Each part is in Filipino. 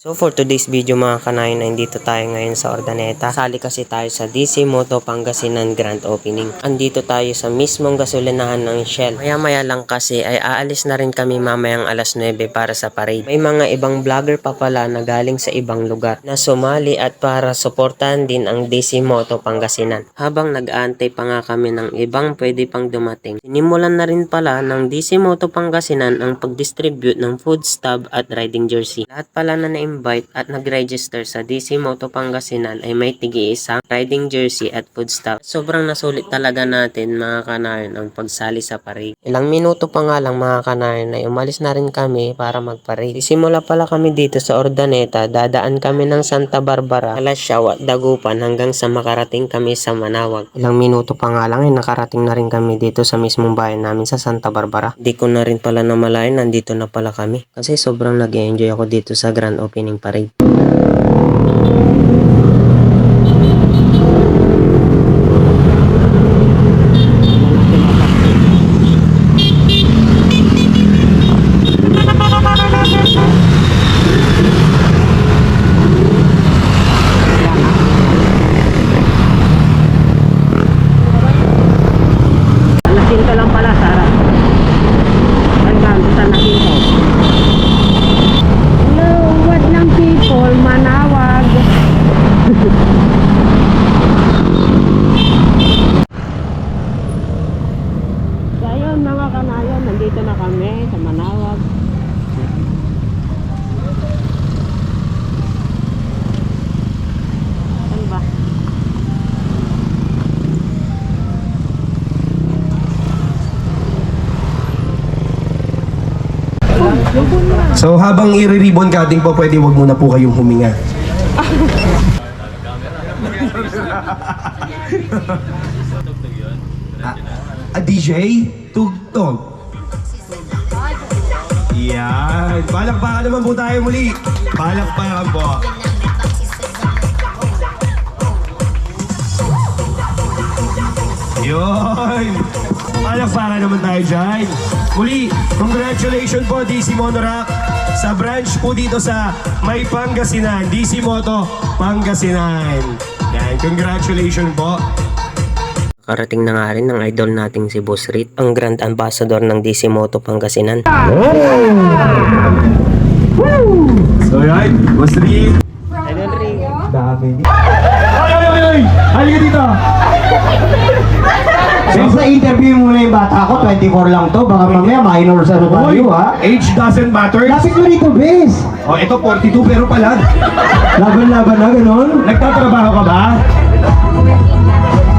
So for today's video mga kanayon, nandito tayo ngayon sa Urdaneta. Sali kasi tayo sa DC Moto Pangasinan Grand Opening. Andito tayo sa mismong gasolinahan ng Shell. Maya lang kasi ay aalis na rin kami mamayang alas 9 para sa parade. May mga ibang vlogger pa pala na galing sa ibang lugar na sumali at para suportahan din ang DC Moto Pangasinan. Habang nag-aantay pa nga kami ng ibang pwede pang dumating, sinimulan na rin pala ng DC Moto Pangasinan ang pag-distribute ng food stub at riding jersey. Lahat pala na invite at nag-register sa DC Moto Pangasinan ay may tigi-isang riding jersey at food stub. Sobrang nasulit talaga natin mga kanayon ang pagsali sa parade. Ilang minuto pa nga lang mga kanayon ay umalis na rin kami para mag-parade. Simula pala kami dito sa Urdaneta, dadaan kami ng Santa Barbara, Alasyaw at Dagupan hanggang sa makarating kami sa Manawag. Ilang minuto pa nga lang ay nakarating na rin kami dito sa mismong bayan namin sa Santa Barbara. Di ko na rin pala namalayan nandito na pala kami kasi sobrang nag-enjoy ako dito sa Grand Opening Parade. Nasinto lang pala, Sarah. Hanggang sa nasinto. Manawag. So ayun mga kanayon, nandito na kami sa Manawag. Saan ba? So habang i-ribbon cutting po, pwede wag muna po kayong huminga. DJ, tugtog. Yan. Palakpakan naman po tayo muli. Palakpakan po. Yun. Palakpakan naman tayo dyan. Muli, congratulations po DC Monorack sa branch po dito sa May Pangasinan, DC Moto Pangasinan. Yan, congratulations po. Karating na nga rin ng idol nating si Boss Rit, ang Grand Ambassador ng DC Moto Pangasinan. So yan, Boss Rit. Idol Rit. Dami. Ay! Halika dito! So sa interview mo na yung bata ko, 24 lang to, baka mamaya minor sa tayo ha. Age doesn't matter. Lapit mo dito, Bes. Oh, ito 42 pero pala. Laban-laban na, ganun. Nagtatrabaho ka ba?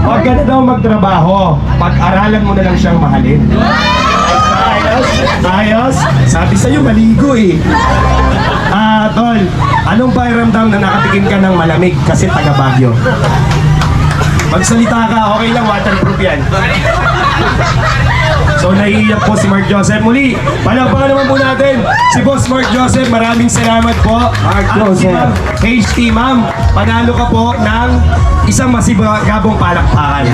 Huwag ka na daw magtrabaho. Pag-aralan mo na lang siyang mahalin. Ayos? Ayos? Sabi sa'yo, maligo eh. Tol, anong pakiramdam na nakatikim ka ng malamig kasi taga Baguio? Magsalita ka, okay lang, waterproof yan. So naiiyak po si Mark Joseph. Muli, palakpakan naman po natin si Boss Mark Joseph. Maraming salamat po. Mark At si Joseph. Ma'am HT, ma'am, panalo ka po ng isang masibagabong palakpakan.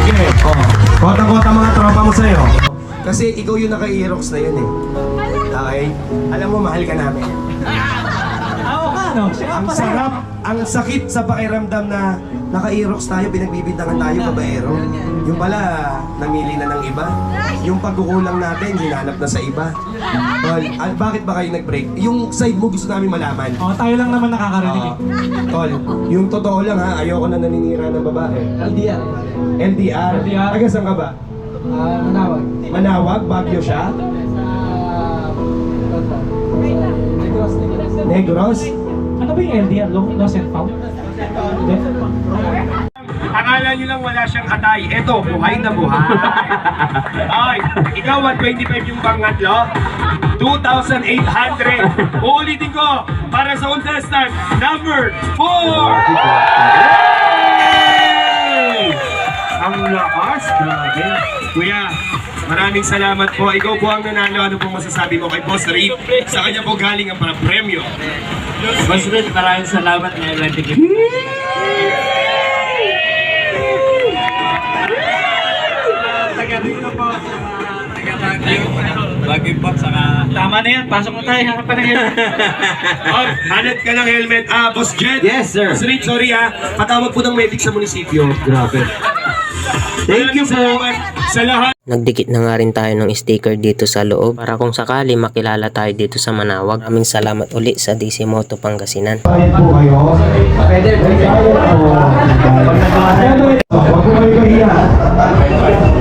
Sige, kota-kota mga tropa mo sa'yo. Kasi ikaw yung naka-Aerox na yun eh. Okay? Alam mo, mahal ka namin. Ang sarap, ang sakit sa pakiramdam na naka-Aerox tayo, pinagbibintangan tayo, babaero. Yung pala, namili na ng iba. Yung pagkukulang natin, hinanap na sa iba. Tol, bakit ba kayo nag-break? Yung side mo gusto namin malaman. Tayo lang naman nakakarinig eh. Tol, yung totoo lang ha, ayoko na naninira ng babae. LDR. LDR? LDR. Taga saan ka ba? Manawag. Manawag? Baguio siya? Negros. Negros? Ano ba yung LDR? Lost and found? Akala nyo lang wala siyang atay. Eto, buhay na buhay. Ay, ikaw 125 yung pangatlo. 2,800. Uulitin ko para sa contestant number 4. Ang lakas, grabe. Kuya, maraming salamat po. Ikaw po ang nanalo. Ano pong masasabi mo kay Boss Reed? Sa kanya po galing ang para premyo. Boss Red, maraming salamat na event ticket. Taga rito po, taga Bagay box, saka... Tama na yan, pasok na tayo, hanap pa na yan. Hanap ka ng helmet. Boss Jet. Yes, sir. Boss Rick, sorry patawag po ng medic sa munisipyo. Grabe. Thank you po. Sa lahat. Nagdikit na nga rin tayo ng sticker dito sa loob para kung sakali makilala tayo dito sa Manawag. Maraming salamat uli sa DC Moto Pangasinan. Bayad po kayo. Pwede po. Huwag po kayo kahiya.